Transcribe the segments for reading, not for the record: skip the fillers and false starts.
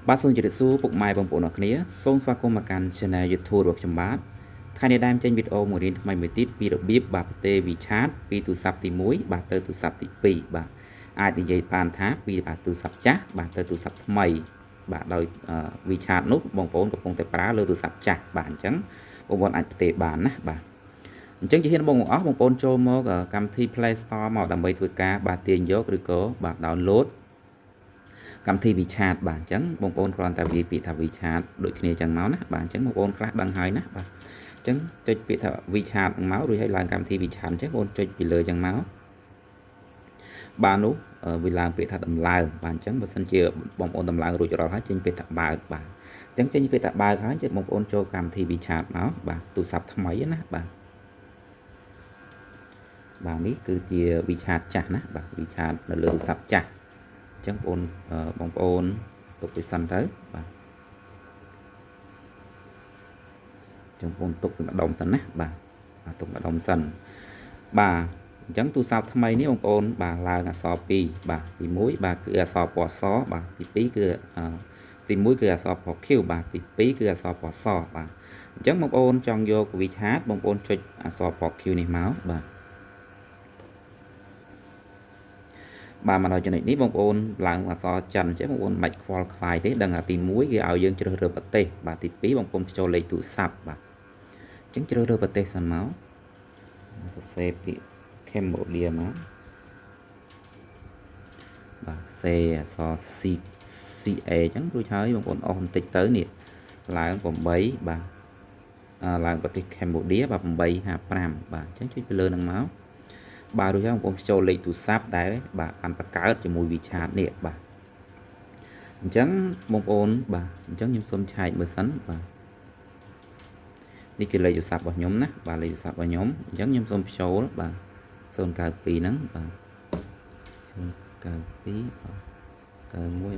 បាទសូមជម្រាបសួរពុកម៉ែបងប្អូនអរគ្នាសូមស្វាគមន៍មកកាន់ Channel YouTube របស់ខ្ញុំបាទថ្ងៃនេះដែរចេញវីដេអូមួយរៀនថ្មីមួយទៀតពីរបៀបបាទប្រទេស WeChat ពីទូរស័ព្ទទី1បាទទៅទូរស័ព្ទទី2បាទអាចនិយាយបានថាពីបាទទូរស័ព្ទចាស់បាទទៅទូរស័ព្ទថ្មីបាទដោយ WeChat នោះបងប្អូនកំពុងតែប្រើលើទូរស័ព្ទចាស់បាទអញ្ចឹងបងប្អូនអាចប្រទេសបានណាបាទអញ្ចឹងជាហ៊ានបងប្អូនចូលមកកម្មវិធី Play Store មកដើម្បីធ្វើការបាទទាញយកឬក៏បាទ downloadកម្មវិធី WeChat បាទអញ្ចឹងបងប្អូនគ្រាន់តែនិយាយពាក្យថា WeChat ដូចគ្នាអញ្ចឹងមកណាបាទអញ្ចឹងបងប្អូនខ្លះដឹងហើយណាបាទអញ្ចឹងចុចពាក្យថា WeChat ហ្នឹងមករួចហើយឡើងកម្មវិធី WeChat អញ្ចឹងបងប្អូនចុចពីលើអញ្ចឹងមកបាទនោះវាឡើងពាក្យថាដំឡើងបាទអញ្ចឹងបើសិនជាបងប្អូនដំឡើងរួចរាល់ហើយចេញពាក្យថាបើកបាទអញ្ចឹងចេញពាក្យថាបើកហើយចេញបងប្អូនចូលកម្មវិធី WeChat មកបាទទូរស័ព្ទថ្មីណាបាទនេះគឺជា WeChat ចាស់ណាបាទ WeChat នៅលើទូរស័ព្ទចាស់អញ្ចឹងបងប្អូនទុកវាសិនទៅបាទចឹងបងទុកវាម្ដុំសិនណាបាទទុកម្ដុំសិនបាទអញ្ចឹងទូរស័ព្ទថ្មីនេះបងប្អូនបាទឡើងអក្សរ2បាទទី1បាទគឺអក្សរពណ៌សបាទទី2គឺទី1គឺអក្សរពណ៌ខៀវបាទទី2គឺអក្សរពណ៌សបាទអញ្ចឹងបងប្អូនចង់យក WeChat បងប្អូនចុចអក្សរពណ៌ខៀវនេះមកបាទមកដល់ចំណុចនេះបងប្អូនឡើងអក្សរចិនអញ្ចឹងបងប្អូនមិនខ្វល់ខ្វាយទេដឹងថាទី1គេឲ្យយើងជ្រើសរើសប្រទេសបាទទី2បងប្អូនចូលលេខទូរស័ព្ទបាទអញ្ចឹងជ្រើសរើសប្រទេសសិនមកសរសេរពាក្យ Cambodia មកបាទសេអក្សរ CA អញ្ចឹងរួចហើយបងប្អូនអស់បន្តិចទៅនេះឡើង8បាទឡើងប្រទេស Cambodia បាទ855បាទអញ្ចឹងចុចពីលើនឹងមកបាទរួចហើយបងប្អូនចូលលេខទូរស័ព្ទដែលបាទបានបង្កើតជាមួយ WeChat នេះបាទអញ្ចឹងបងប្អូនបាទអញ្ចឹងខ្ញុំសូមឆែកមើលសិនបាទនេះគឺលេខទូរស័ព្ទរបស់ខ្ញុំណាបាទលេខទូរស័ព្ទរបស់ខ្ញុំអញ្ចឹងខ្ញុំសូមបញ្ចូលបាទ092ហ្នឹងបាទ092បាទ9121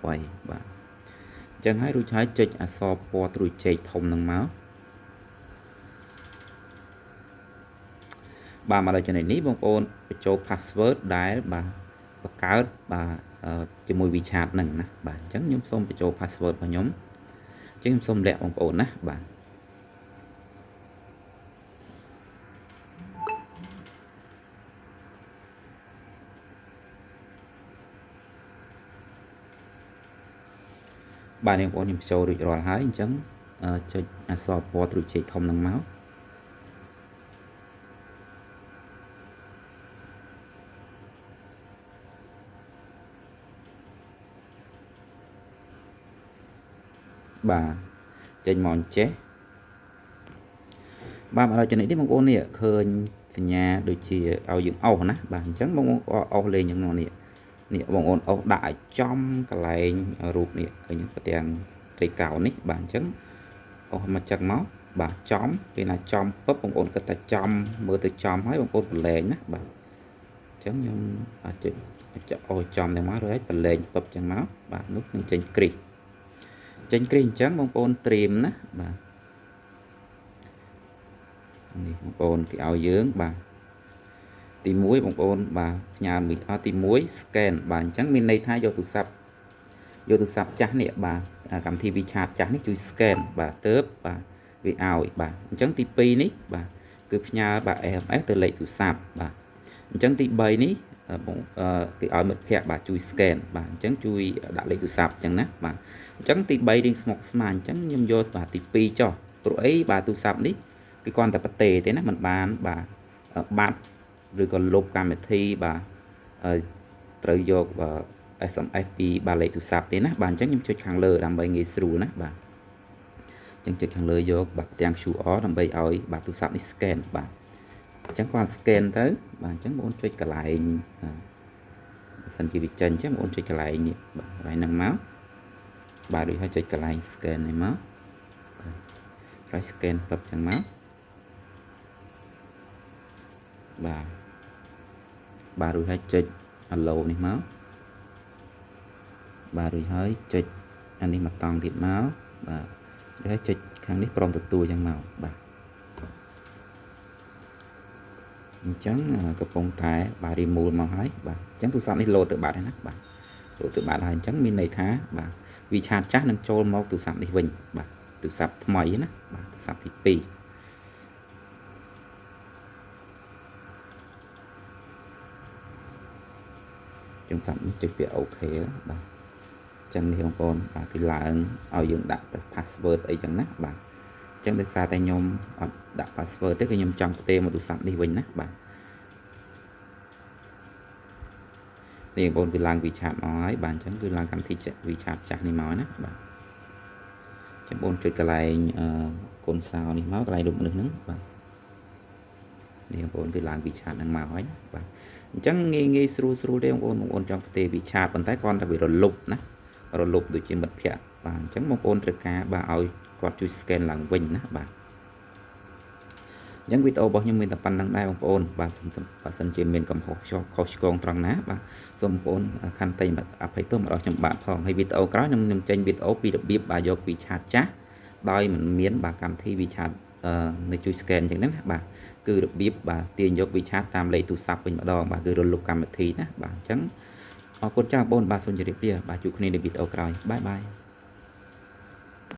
08បាទអញ្ចឹងហើយរួចហើយចុចអក្សរពណ៌ត្រួយចេកធំហ្នឹងមកបាទមកដល់ចំណុចនេះបងប្អូនបញ្ចូល password ដែលបាទបង្កើតបាទជាមួយ WeChat ហ្នឹងណាបាទអញ្ចឹងខ្ញុំសូមបញ្ចូល password របស់ខ្ញុំអញ្ចឹងខ្ញុំសូមលាក់បងប្អូនណាបាទបាទបងប្អូនខ្ញុំបញ្ចូលរួចរាល់ហើយអញ្ចឹងចុចអក្សរពណ៌ត្រួយចេកធំហ្នឹងមកបាទចេញមកអញ្ចេះបាទមកដល់ចំណុចនេះបងប្អូននេះឃើញសញ្ញាដូចជាឲ្យយើងអោសណាបាទអញ្ចឹងបងប្អូនអោសលេងយ៉ាងនេះបងប្អូនអោសដាក់ឲ្យចំកន្លែងរូបនេះឃើញប្រទាំងត្រីកោណនេះបាទអញ្ចឹងអោសមកចឹងមកបាទចំពេលណាចំពឹបបងប្អូនគិតថាចំមើលទៅចំហើយបងប្អូនប្រឡែងណាបាទអញ្ចឹងខ្ញុំអាចចុចអោសចំទាំងមករួចហើយប្រឡែងពឹបចឹងមកបាទនោះនឹងចេញគ្រីសអញ្ចឹងបងប្អូនត្រៀមណាបាទនេះបងប្អូនគេឲ្យយើងបាទទី1បងប្អូនបាទផ្ញើមីទី1 scan បាទអញ្ចឹងមានន័យថាយកទូរស័ព្ទចាស់នេះបាទកម្មវិធី WeChat ចាស់នេះជួយ scan បាទទៅបាទវាឲ្យបាទអញ្ចឹងទី2នេះបាទគឺផ្ញើបាទ SMS ទៅលេខទូរស័ព្ទបាទអញ្ចឹងទី3នេះគេឲ្យមិត្តភ័ក្តិបាទជួយ scan បាទអញ្ចឹងជួយដាក់លេខទូរស័ព្ទអញ្ចឹងណាបាទអញ្ចឹងទី3រៀងស្មុគស្មាញអញ្ចឹងខ្ញុំយកបាទទី2ចុះព្រោះអីបាទទូរស័ព្ទនេះគឺគ្រាន់តែប្រទេសទេណាมันបានបាទបាត់ឬក៏លុបកម្មវិធីបាទត្រូវយកSMS ពីបាទលេខទូរស័ព្ទទេណាបាទអញ្ចឹងខ្ញុំចុចខាងលើដើម្បីងាយស្រួលណាបាទអញ្ចឹងចុចខាងលើយកបាទទាំង QR ដើម្បីឲ្យបាទទូរស័ព្ទនេះ scan បាទអញ្ចឹងគាត់ scan ទៅបាទអញ្ចឹងបងប្អូនចុចកន្លែងបើសិនជាវាចេញអញ្ចឹងបងប្អូនចុចកន្លែងនេះបាទកន្លែងហ្នឹងមកបាទរួចហើយចុចកន្លែង scan នេះមកហើយ scan ពឹបអញ្ចឹងមកបាទរួចហើយចុច allow នេះមកបាទរួចហើយចុចអានេះមកតង់ទៀតមកបាទរួចហើយចុចខាងនេះព្រមទទួលអញ្ចឹងមកបាទអញ្ចឹងកំពុងតែបាទ remove មកហើយបាទអញ្ចឹងទូរស័ព្ទនេះលោតទៅបាត់ហើយណាបាទ rồi từ bạn hình chẳng mình này thá bà vì chặt chắc nâng trôi máu từ sập đi vinh bà từ sập mấy á bà từ sập thì pi trong sập trực tiếp ok đó bà chẳng thì con bà cái là ở dựng đặt password ấy chẳng nè bà chẳng để xa tay nhôm đặt password tới cái nhôm trong tên mà từ sập đi vinh nè bà thì con cứ lang vì chạm nói bạn chẳng cứ lang cảm thị vì chạm chặt này nói nè bạn chẳng bốn chơi cái này con sao này máu cái này đụng được nứng bạn thì con cứ lang vì chạm đang màu ấy bạn chẳng nghe nghe sưu đây ông trong tê vì chạm bàn tay con ta bị rồi lục được trên bật phẹ bạn chẳng một con chơi cá bà ơi quạt chui scan làng vinh nè bạn những video bao nhiêu mình tập năng đai bằng ôn và sân trên mình cầm hộp cho coach con trăng ná và dùng ôn khăn tay mà phải tôi mà đó trong bạn phòng hay video cái nằm trên video bị được biết bà do bị chặt chát đôi mình miến bà cầm thi bị chặt nơi chui scan chẳng đấy bà cứ được biết bà tiền do bị chặt tam lấy tu sắp mình mà đo bà cứ lục cầm thi đó bà chẳng con trai ôn bà xuân giờ đẹp bà chụp này để video cái bye bye